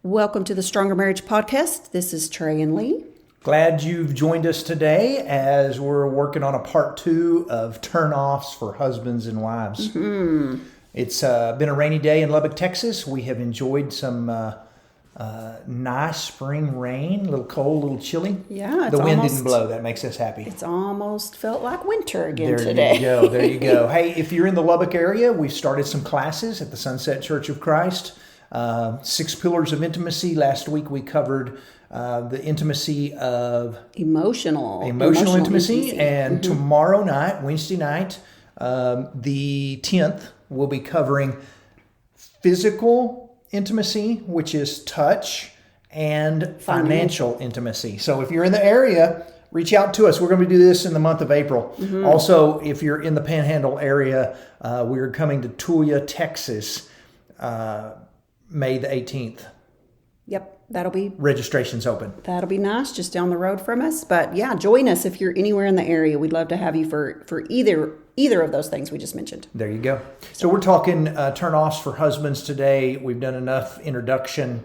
Welcome to the Stronger Marriage Podcast. This is Trey and Lee. Glad you've joined us today as we're working on a part 2 of turnoffs for husbands and wives. Mm-hmm. It's been a rainy day in Lubbock, Texas. We have enjoyed some nice spring rain, a little cold, a little chilly. Yeah, the wind didn't blow. That makes us happy. It's almost felt like winter again there today. There you go. Hey, if you're in the Lubbock area, we started some classes at the Sunset Church of Christ. 6 pillars of intimacy. Last week we covered the intimacy of emotional intimacy. And tomorrow night, Wednesday night, the 10th, we'll be covering physical intimacy, which is touch, and financial intimacy. So if you're in the area, reach out to us. We're going to do this in the month of April. Mm-hmm. Also, if you're in the Panhandle area, we're coming to Tulia, Texas, May the 18th. Yep, that'll be... Registration's open. That'll be nice, just down the road from us. But yeah, join us if you're anywhere in the area. We'd love to have you for either of those things we just mentioned. There you go. So we're talking turnoffs for husbands today. We've done enough introduction.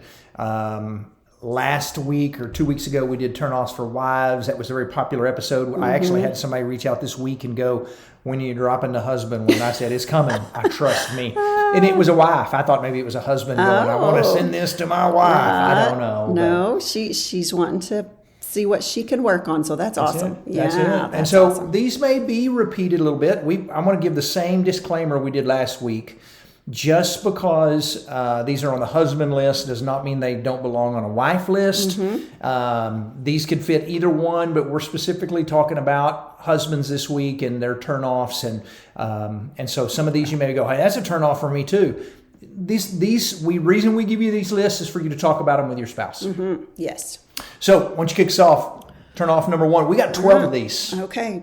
Last week or 2 weeks ago, we did turnoffs for wives. That was a very popular episode. Mm-hmm. I actually had somebody reach out this week and go, "When you dropping the husband?" When I said, "It's coming. I trust me." And it was a wife. I thought maybe it was a husband going, "I want to send this to my wife." I don't know. No, she's wanting to see what she can work on. So that's awesome. That's it. And so awesome. These may be repeated a little bit. I want to give the same disclaimer we did last week. Just because these are on the husband list does not mean they don't belong on a wife list. Mm-hmm. These could fit either one, but we're specifically talking about husbands this week and their turnoffs, and so some of these you may go, "Hey, that's a turnoff for me too." Reason we give you these lists is for you to talk about them with your spouse. Mm-hmm. Yes. So why don't you kick us off? Turnoff number 1. We got 12 of these. Okay.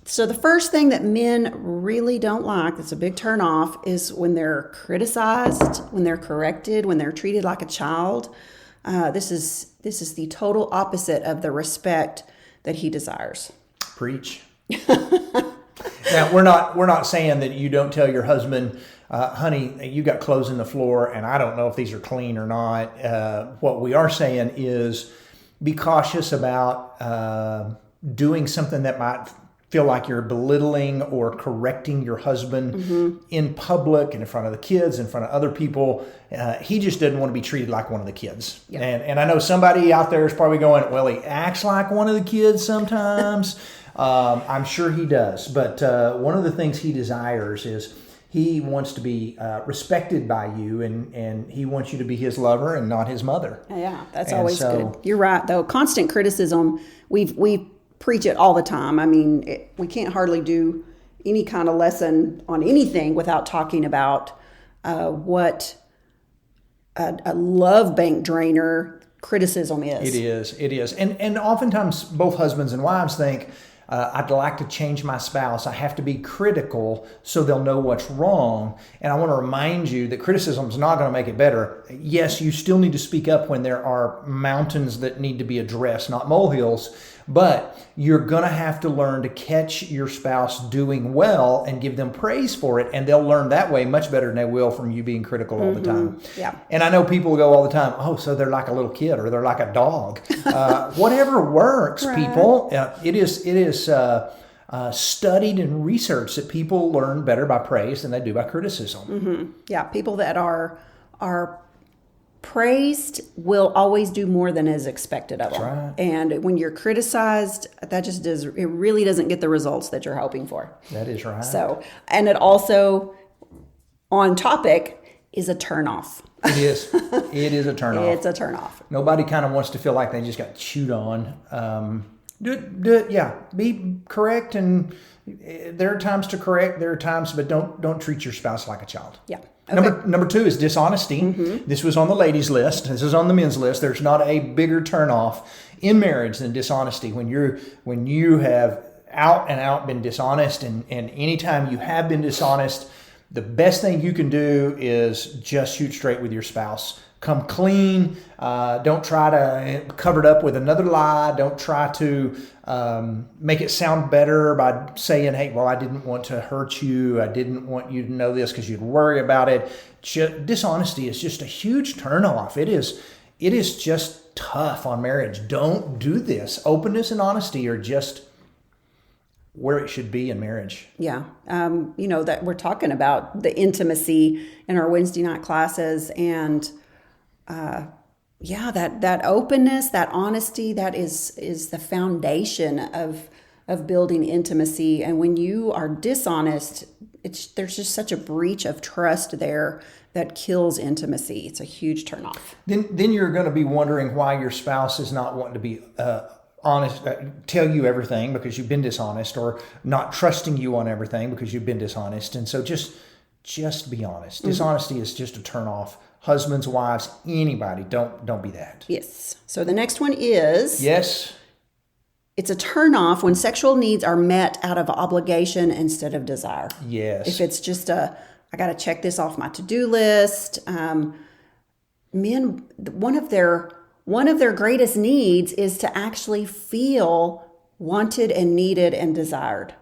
So the first thing that men really don't like, that's a big turn off, is when they're criticized, when they're corrected, when they're treated like a child. This is the total opposite of the respect that he desires. Preach. Now we're not saying that you don't tell your husband, "Honey, you got clothes in the floor, and I don't know if these are clean or not." What we are saying is be cautious about doing something that might feel like you're belittling or correcting your husband in public and in front of the kids, in front of other people. He just doesn't want to be treated like one of the kids. Yep. And I know somebody out there is probably going, "Well, he acts like one of the kids sometimes." I'm sure he does. But one of the things he desires is he wants to be respected by you, and he wants you to be his lover and not his mother. Yeah, that's always good. You're right, though. Constant criticism, we preach it all the time. I mean, we can't hardly do any kind of lesson on anything without talking about what a love bank drainer criticism is. It is. And oftentimes both husbands and wives think, I'd like to change my spouse. I have to be critical so they'll know what's wrong. And I want to remind you that criticism is not going to make it better. Yes, you still need to speak up when there are mountains that need to be addressed, not molehills. But you're going to have to learn to catch your spouse doing well and give them praise for it. And they'll learn that way much better than they will from you being critical all the time. Yeah. And I know people go all the time, "Oh, so they're like a little kid or they're like a dog." Whatever works, right. People. It is studied and researched that people learn better by praise than they do by criticism. Mm-hmm. Yeah, people that are praised will always do more than is expected of them. Right. And when you're criticized, it really doesn't get the results that you're hoping for. That is right. So, and it also, on topic, is a turnoff. It is. It is a turnoff. It's a turnoff. Nobody kind of wants to feel like they just got chewed on. Do it. Yeah. Be correct, and there are times to correct. There are times, but don't treat your spouse like a child. Yeah. Okay. Number 2 is dishonesty. Mm-hmm. This was on the ladies' list. This is on the men's list. There's not a bigger turnoff in marriage than dishonesty. When you have out and out been dishonest, and anytime you have been dishonest, the best thing you can do is just shoot straight with your spouse. Come clean. Don't try to cover it up with another lie. Don't try to make it sound better by saying, "Hey, well, I didn't want to hurt you. I didn't want you to know this because you'd worry about it." Dishonesty is just a huge turnoff. it is just tough on marriage. Don't do this. Openness and honesty are just where it should be in marriage. Yeah. That we're talking about the intimacy in our Wednesday night classes, and that openness, that honesty, that is the foundation of building intimacy. And when you are dishonest, there's just such a breach of trust there that kills intimacy. It's a huge turnoff. Then you're going to be wondering why your spouse is not wanting to be honest, tell you everything because you've been dishonest, or not trusting you on everything because you've been dishonest. And so just be honest. Mm-hmm. Dishonesty is just a turnoff. Husbands, wives, anybody, don't be that. Yes. So the next one is... Yes. It's a turnoff when sexual needs are met out of obligation instead of desire. Yes. If it's just I got to check this off my to-do list. Men, one of their greatest needs is to actually feel wanted and needed and desired.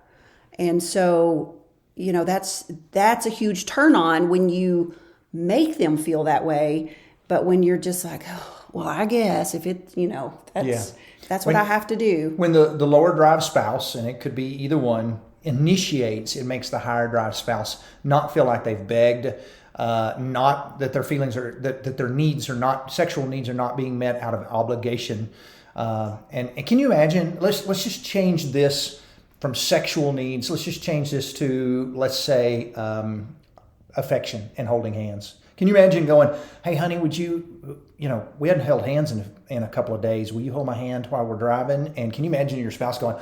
And so, that's a huge turn on when you make them feel that way. But when you're just like, oh, well, I guess if it, that's what I have to do. When the lower drive spouse, and it could be either one, initiates, it makes the higher drive spouse not feel like they've begged, not that their feelings are, that their needs are not, sexual needs are not being met out of obligation. And can you imagine, let's just change this from sexual needs. Let's just change this to, let's say, affection and holding hands. Can you imagine going, hey, honey, would you, we hadn't held hands in a couple of days. Will you hold my hand while we're driving? And can you imagine your spouse going,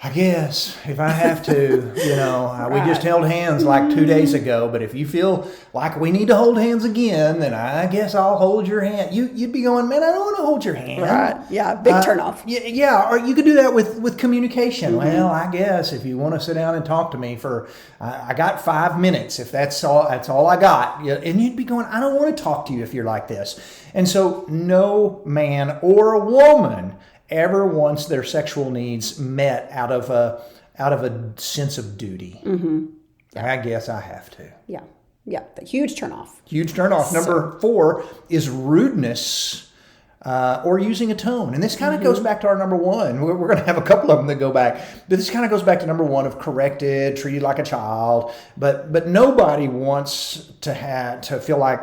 I guess if I have to, we just held hands like 2 days ago, but if you feel like we need to hold hands again, then I guess I'll hold your hand. You'd be going, man, I don't want to hold your hand. Right. Yeah. Big turnoff. Yeah. Or you could do that with communication. Mm-hmm. Well, I guess if you want to sit down and talk to me for, I got 5 minutes, if that's all I got. And you'd be going, I don't want to talk to you if you're like this. And so no man or a woman ever wants their sexual needs met out of a sense of duty. Mm-hmm. Yeah. I guess I have to. Yeah. The huge turnoff. Huge turnoff. Number 4 is rudeness or using a tone. And this kind of goes back to our number 1. We're going to have a couple of them that go back. But this kind of goes back to number 1 of corrected, treated like a child. But nobody wants to feel like,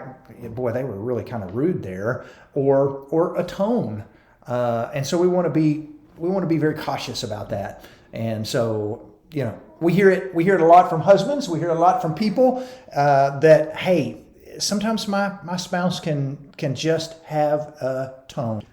boy, they were really kind of rude there, or a tone. And so we want to be very cautious about that. And so, we hear it a lot from husbands. We hear it a lot from people that, hey, sometimes my spouse can just have a tone.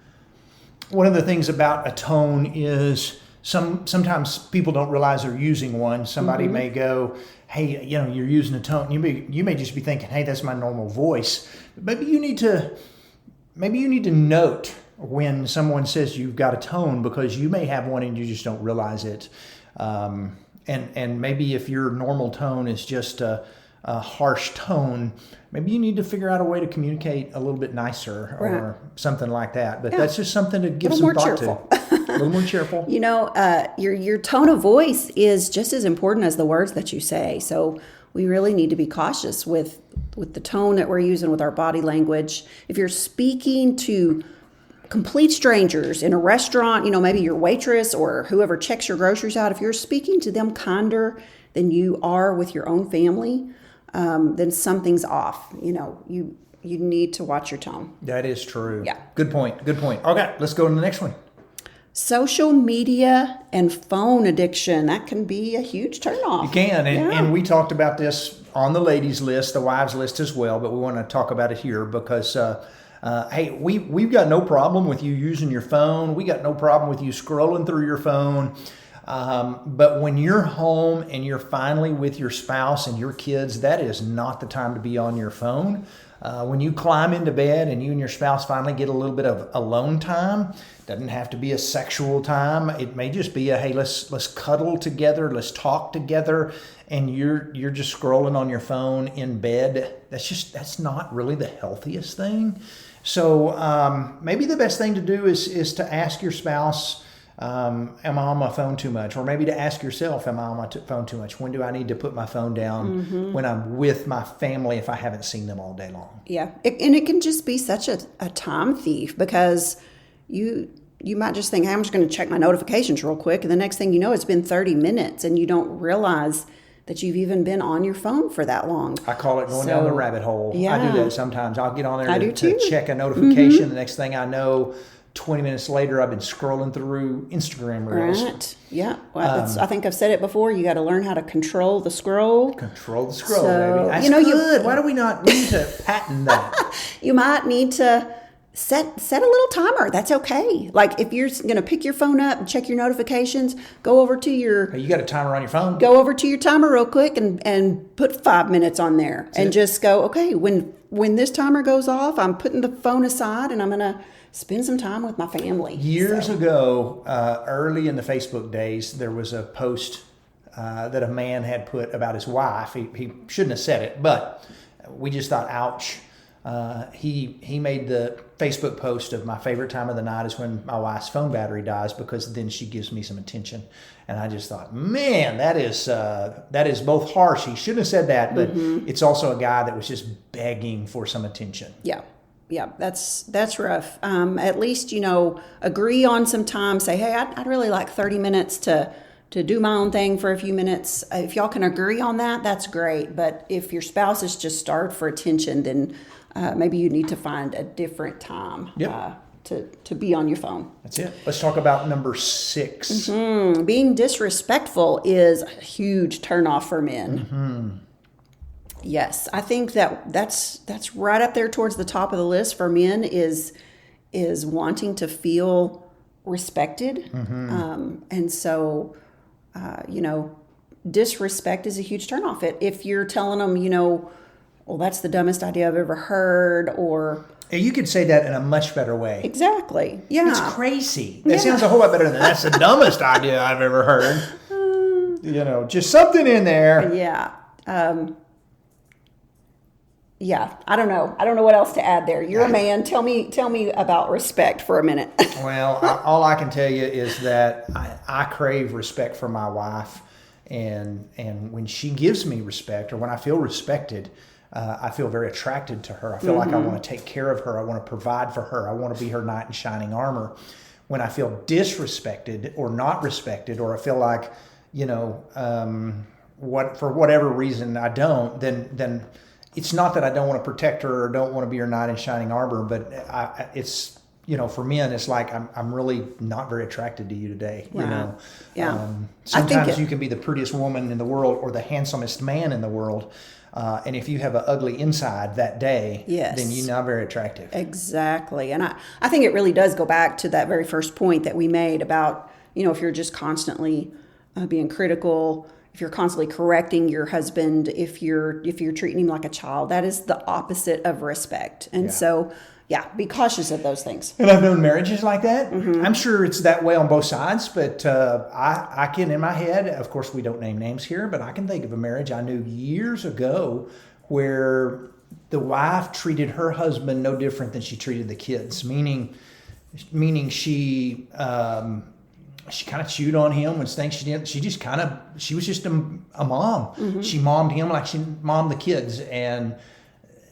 One of the things about a tone is sometimes people don't realize they're using one. Somebody may go, hey, you're using a tone. You may just be thinking, hey, that's my normal voice. Maybe you need to note when someone says you've got a tone, because you may have one and you just don't realize it. And maybe if your normal tone is just a harsh tone, maybe you need to figure out a way to communicate a little bit nicer or something like that. But that's just something to give some thought to. A little more cheerful. Your tone of voice is just as important as the words that you say. So we really need to be cautious with the tone that we're using with our body language. If you're speaking to complete strangers in a restaurant, maybe your waitress or whoever checks your groceries out, if you're speaking to them kinder than you are with your own family, then something's off. You need to watch your tone. That is true. Yeah. Good point. Okay, let's go to the next one. Social media and phone addiction, that can be a huge turnoff. You can, and we talked about this on the ladies' list, the wives' list as well, but we want to talk about it here because hey, we've got no problem with you using your phone. We got no problem with you scrolling through your phone. But when you're home and you're finally with your spouse and your kids, that is not the time to be on your phone. When you climb into bed and you and your spouse finally get a little bit of alone time, doesn't have to be a sexual time. It may just be hey, let's cuddle together, let's talk together, and you're just scrolling on your phone in bed. That's not really the healthiest thing. So maybe the best thing to do is to ask your spouse, am I on my phone too much? Or maybe to ask yourself, am I on my phone too much? When do I need to put my phone down when I'm with my family if I haven't seen them all day long? Yeah. And it can just be such a time thief, because you might just think, hey, I'm just going to check my notifications real quick. And the next thing you know, it's been 30 minutes and you don't realize that you've even been on your phone for that long. I call it going down the rabbit hole. Yeah. I do that sometimes. I'll get on there to too. check a notification. The next thing I know, 20 minutes later, I've been scrolling through Instagram Reels. Right. Yeah. Well, I think I've said it before. You got to learn how to control the scroll. Control the scroll, So, baby. That's you know, good. Why do we not need to patent that? You might need to set a little timer. That's okay. Like if you're going to pick your phone up and check your notifications, go over to your You got a timer on your phone? go over to your timer real quick and put 5 minutes on there. And just go, okay, when this timer goes off, I'm putting the phone aside and I'm going to spend some time with my family. Years ago, early in the Facebook days, there was a post that a man had put about his wife. He shouldn't have said it, but we just thought, ouch. He made the Facebook post of my favorite time of the night is when my wife's phone battery dies, because then she gives me some attention. And I just thought, man, that is both harsh. He shouldn't have said that, but it's also a guy that was just begging for some attention. Yeah. Yeah, that's rough. At least, agree on some time. Say, hey, I'd really like 30 minutes to do my own thing for a few minutes. If y'all can agree on that, that's great. But if your spouse is just starved for attention, then maybe you need to find a different time to be on your phone. That's it. Let's talk about number 6. Being disrespectful is a huge turnoff for men. Yes, I think that's right up there towards the top of the list for men is wanting to feel respected. And so, disrespect is a huge turnoff. If you're telling them, well, that's the dumbest idea I've ever heard, or... You could say that in a much better way. Exactly. Yeah. It's crazy. That sounds a whole lot better than that's the dumbest idea I've ever heard. Just something in there. Yeah. Yeah, I don't know. I don't know what else to add there. You're a man. Tell me about respect for a minute. Well, all I can tell you is that I crave respect for my wife, and when she gives me respect, or when I feel respected, I feel very attracted to her. I feel like I want to take care of her. I want to provide for her. I want to be her knight in shining armor. When I feel disrespected or not respected, or I feel like, for whatever reason I don't, then it's not that I don't want to protect her or don't want to be her knight in shining armor, but it's, for men, it's like I'm really not very attracted to you today. Right. Yeah. Sometimes you can be the prettiest woman in the world or the handsomest man in the world, and if you have an ugly inside that day, then you're not very attractive. Exactly. And I think it really does go back to that very first point that we made about, if you're just constantly being critical, if you're constantly correcting your husband, if you're treating him like a child, that is the opposite of respect. And so, be cautious of those things. And I've known marriages like that. I'm sure it's that way on both sides, but I can, in my head, of course we don't name names here, but I can think of a marriage I knew years ago where the wife treated her husband no different than she treated the kids, meaning she kind of chewed on him when things she didn't. She was just a mom. She mommed him like she mommed the kids, and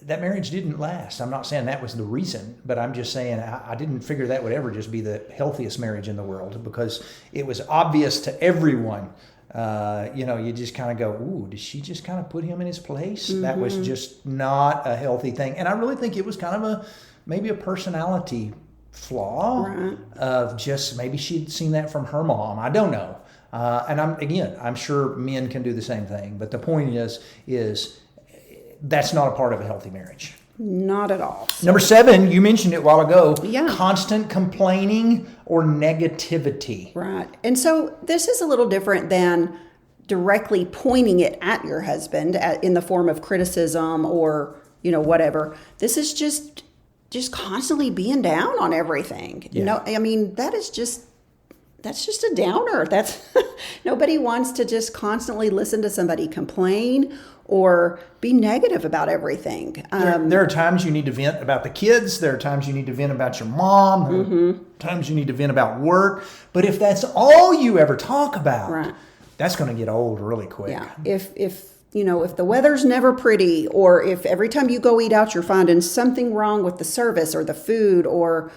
that marriage didn't last. I'm not saying that was the reason, but I'm just saying I didn't figure that would ever just be the healthiest marriage in the world, because it was obvious to everyone. You just kind of go, ooh, did she just kind of put him in his place? That was just not a healthy thing. And I really think it was kind of maybe a personality flaw of just maybe she'd seen that from her mom. I don't know. And I'm sure men can do the same thing. But the point is that's not a part of a healthy marriage. Not at all. Number 7, you mentioned it a while ago. Yeah. Constant complaining or negativity. Right. And so this is a little different than directly pointing it at your husband in the form of criticism or, whatever. This is just constantly being down on everything. Yeah. That's just a downer. That's nobody wants to just constantly listen to somebody complain or be negative about everything. There are times you need to vent about the kids. There are times you need to vent about your mom. There are times you need to vent about work. But if that's all you ever talk about, Right. that's going to get old really quick. Yeah. If the weather's never pretty, or if every time you go eat out, you're finding something wrong with the service or the food, or,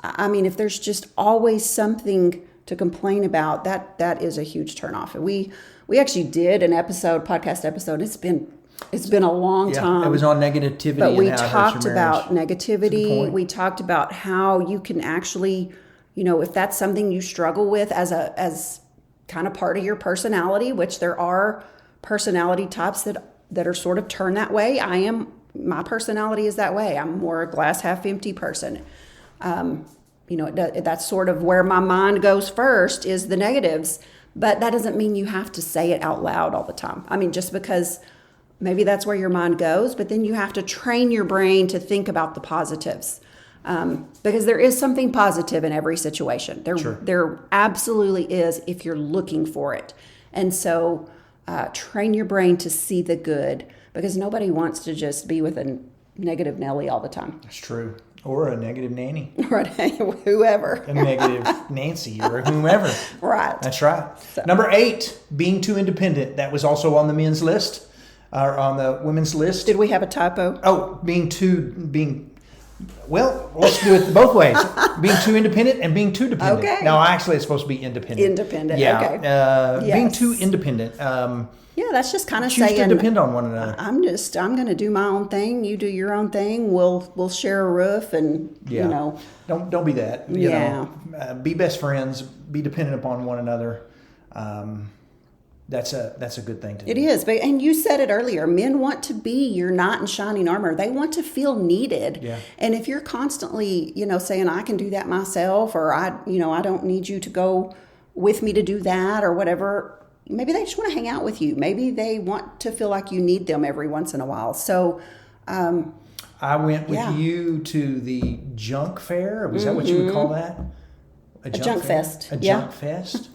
if there's just always something to complain about, that is a huge turnoff. And we actually did an podcast episode. It's been a long time. It was on negativity. But we and how it hurts talked your about marriage. negativity. We talked about how you can actually, if that's something you struggle with as kind of part of your personality, which there are personality types that are sort of turned that way. My personality is that way. I'm more a glass half empty person. That's sort of where my mind goes first, is the negatives, but that doesn't mean you have to say it out loud all the time. Just because maybe that's where your mind goes, but then you have to train your brain to think about the positives. Because there is something positive in every situation. There absolutely is, if you're looking for it. And so train your brain to see the good, because nobody wants to just be with a negative Nelly all the time. That's true. Or a negative nanny. Right. Whoever. A negative Nancy or whomever. Right. That's right. So. Number 8, being too independent. That was also on the men's list, or on the women's list. Did we have a typo? Oh, well, let's do it both ways. Being too independent and being too dependent. Okay. No, actually, it's supposed to be independent. Independent, yeah. Okay. Yes. Being too independent. That's just kind of choose saying, to depend on one another. I'm going to do my own thing. You do your own thing. We'll share a roof, and Don't be that. You know, be best friends. Be dependent upon one another. That's a good thing to do. It is, and you said it earlier. Men want to be your knight in shining armor. They want to feel needed. Yeah. And if you're constantly, saying I can do that myself, or I don't need you to go with me to do that, or whatever. Maybe they just want to hang out with you. Maybe they want to feel like you need them every once in a while. So, I went with you to the junk fair. Was that what you would call that? A junk fest. Junk fest.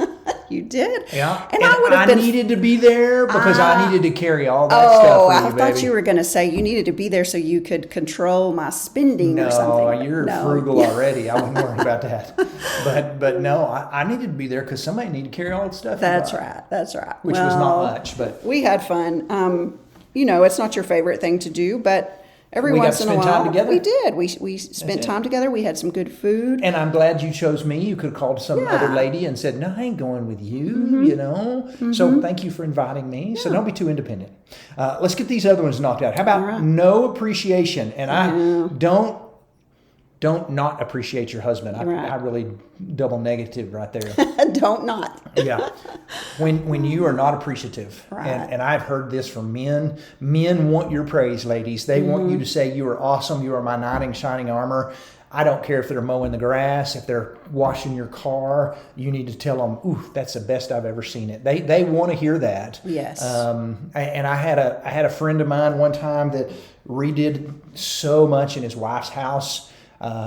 You did? Yeah. And I needed to be there because I needed to carry all that stuff for you, I thought you were going to say you needed to be there so you could control my spending or something. No, you're frugal already. I wasn't worried about that. But no, I needed to be there because somebody needed to carry all that stuff. That's right. Which was not much, but we had fun. It's not your favorite thing to do, but every once in a while, time together. We did. We spent time together. We had some good food. And I'm glad you chose me. You could have called some other lady and said, "No, I ain't going with you." Mm-hmm. So thank you for inviting me. Yeah. So don't be too independent. Let's get these other ones knocked out. How about no appreciation? And I don't not appreciate your husband. I really double negative right there. Don't not. Yeah. When you are not appreciative, and I've heard this from men. Men want your praise, ladies. They want you to say, "You are awesome. You are my knight in shining armor." I don't care if they're mowing the grass, if they're washing your car. You need to tell them, "Ooh, that's the best I've ever seen it." They want to hear that. Yes. And I had a friend of mine one time that redid so much in his wife's house.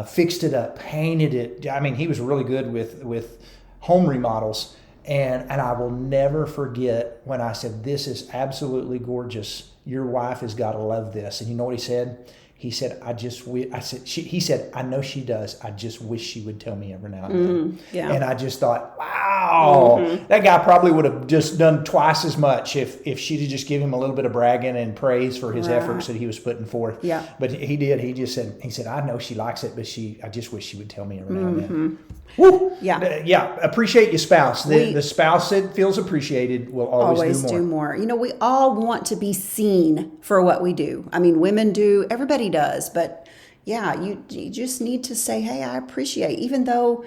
Fixed it up, painted it. He was really good with home remodels. And I will never forget when I said, "This is absolutely gorgeous. Your wife has got to love this." And you know what he said? He said, he said, "I know she does. I just wish she would tell me every now and then." Yeah. And I just thought, wow, that guy probably would have just done twice as much if she'd have just given him a little bit of bragging and praise for his efforts that he was putting forth. Yeah. But he did. He said, "I know she likes it, but I just wish she would tell me every now and then." Woo! Yeah. Yeah. Appreciate your spouse. The spouse that feels appreciated will always do more. We all want to be seen for what we do. Women do. Everybody does. But yeah, you just need to say, "Hey, I appreciate," even though,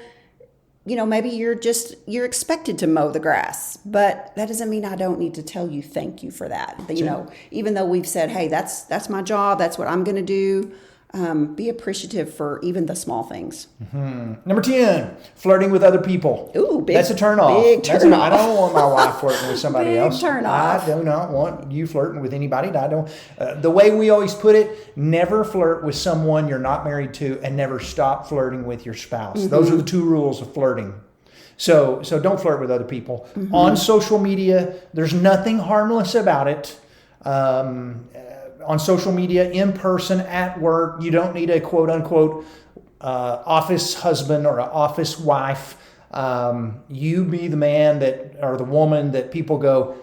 maybe you're expected to mow the grass, but that doesn't mean I don't need to tell you thank you for that. Even though we've said, "Hey, that's my job. That's what I'm going to do." Be appreciative for even the small things. Mm-hmm. Number 10, flirting with other people. Ooh, that's a turn-off. Big turn-off. I don't want my wife flirting with somebody else. Turn-off. I do not want you flirting with anybody. I don't. The way we always put it, never flirt with someone you're not married to, and never stop flirting with your spouse. Mm-hmm. Those are the 2 rules of flirting. So don't flirt with other people. Mm-hmm. On social media, there's nothing harmless about it. on social media, in person, at work. You don't need a quote unquote office husband or an office wife. You be the man that, or the woman that people go,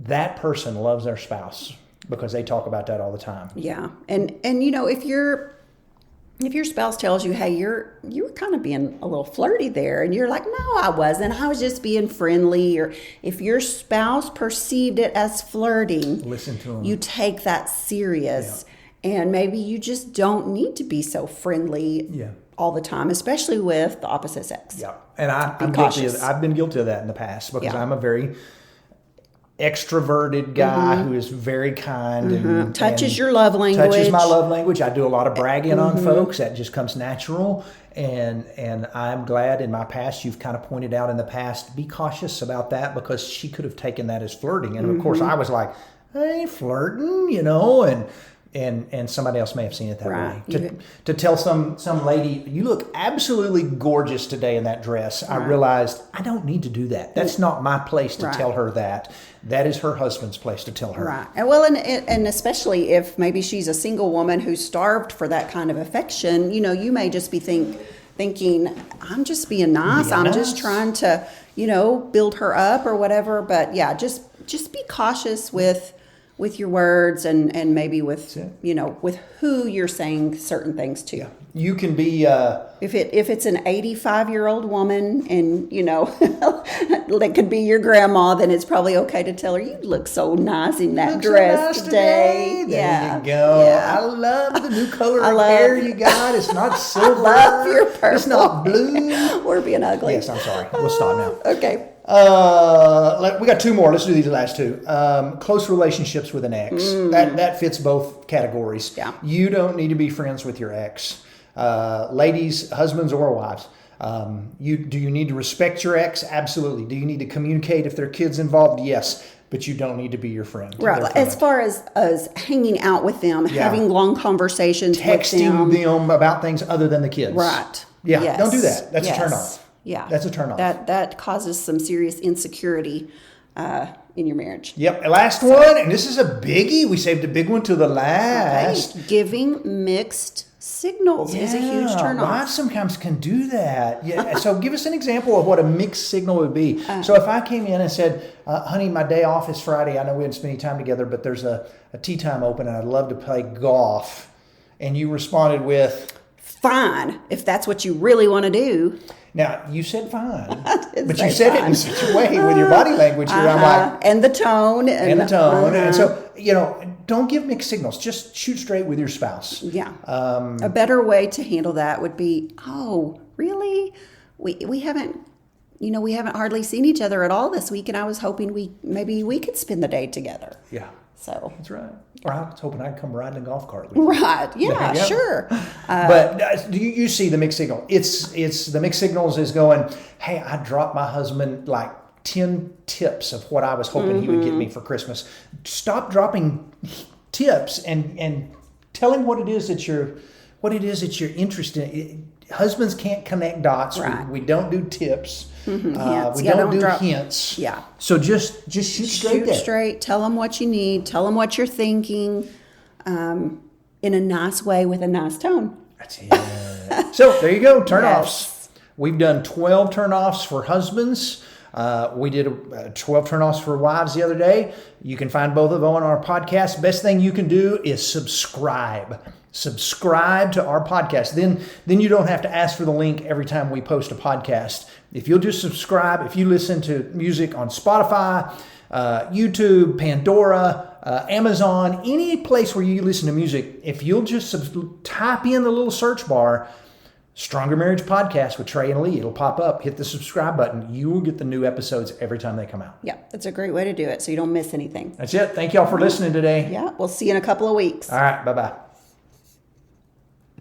that person loves their spouse, because they talk about that all the time. Yeah. And if your spouse tells you, hey, you were kind of being a little flirty there, and you're like, no, I wasn't. I was just being friendly. Or if your spouse perceived it as flirting, listen to them. You take that serious. Yeah. And maybe you just don't need to be so friendly all the time, especially with the opposite sex. Yeah. And I've been guilty of that in the past, because I'm a very extroverted guy who is very kind and touches your love language. Touches my love language. I do a lot of bragging on folks. That just comes natural. And I'm glad in my past, you've kind of pointed out in the past, be cautious about that, because she could have taken that as flirting. And of course I was like, hey, flirting, and somebody else may have seen it that way. To tell some lady, you look absolutely gorgeous today in that dress, I realized I don't need to do that. That's not my place to tell her that. That is her husband's place to tell her. Right. And especially if maybe she's a single woman who's starved for that kind of affection, you may just be thinking, I'm just being nice. I'm just trying to, build her up or whatever. But yeah, just be cautious with your words and maybe with with who you're saying certain things to. Yeah. You can be if it's an 85-year-old woman and that could be your grandma, then it's probably okay to tell her, you look so nice in that dress today. There you go. Yeah. I love the new color of hair you got. It's not silver. I love your purple. It's not blue. We're being ugly. Yes, I'm sorry. We'll stop now. Okay. We got two more. Let's do these last two. Close relationships with an ex. That fits both categories. Yeah. You don't need to be friends with your ex. Ladies, husbands or wives. Do you need to respect your ex? Absolutely. Do you need to communicate if there are kids involved? Yes. But you don't need to be your friend. Right. As far as hanging out with them, having long conversations texting with them about things other than the kids. Right. Yeah. Yes. Don't do that. That's a turn off. Yeah. That's a turn off. That causes some serious insecurity in your marriage. Yep. Last one, and this is a biggie. We saved a big one to the last. Okay. Giving mixed signals is a huge turn off. Wives sometimes can do that. Yeah. So give us an example of what a mixed signal would be. So if I came in and said, honey, my day off is Friday. I know we didn't spend any time together, but there's a tea time open and I'd love to play golf. And you responded with, fine, if that's what you really want to do. Now, you said fine, but you said it in such a way with your body language here. I'm like, and the tone. And so, don't give mixed signals. Just shoot straight with your spouse. Yeah. A better way to handle that would be, oh, really? We haven't hardly seen each other at all this week, and I was hoping maybe we could spend the day together. Yeah. So that's right. Or I was hoping I'd come riding a golf cart with you. Right. Yeah, sure. But do you see the mixed signal? It's the mixed signals is going, hey, I dropped my husband like 10 tips of what I was hoping he would get me for Christmas. Stop dropping tips and tell him what it is that you're interested in. Husbands can't connect dots. Right. We don't do tips. We don't do hints. Yeah. So just shoot straight there. Straight. Tell them what you need. Tell them what you're thinking in a nice way with a nice tone. That's it. So there you go. Turnoffs. We've done 12 turnoffs for husbands. We did 12 turnoffs for wives the other day. You can find both of them on our podcast. Best thing you can do is subscribe. Subscribe to our podcast. Then you don't have to ask for the link every time we post a podcast. If you'll just subscribe, if you listen to music on Spotify, YouTube, Pandora, Amazon, any place where you listen to music, if you'll just type in the little search bar, Stronger Marriage Podcast with Trey and Lee, it'll pop up. Hit the subscribe button. You will get the new episodes every time they come out. Yeah, that's a great way to do it so you don't miss anything. That's it. Thank y'all for listening today. Yeah, we'll see you in a couple of weeks. All right, bye-bye.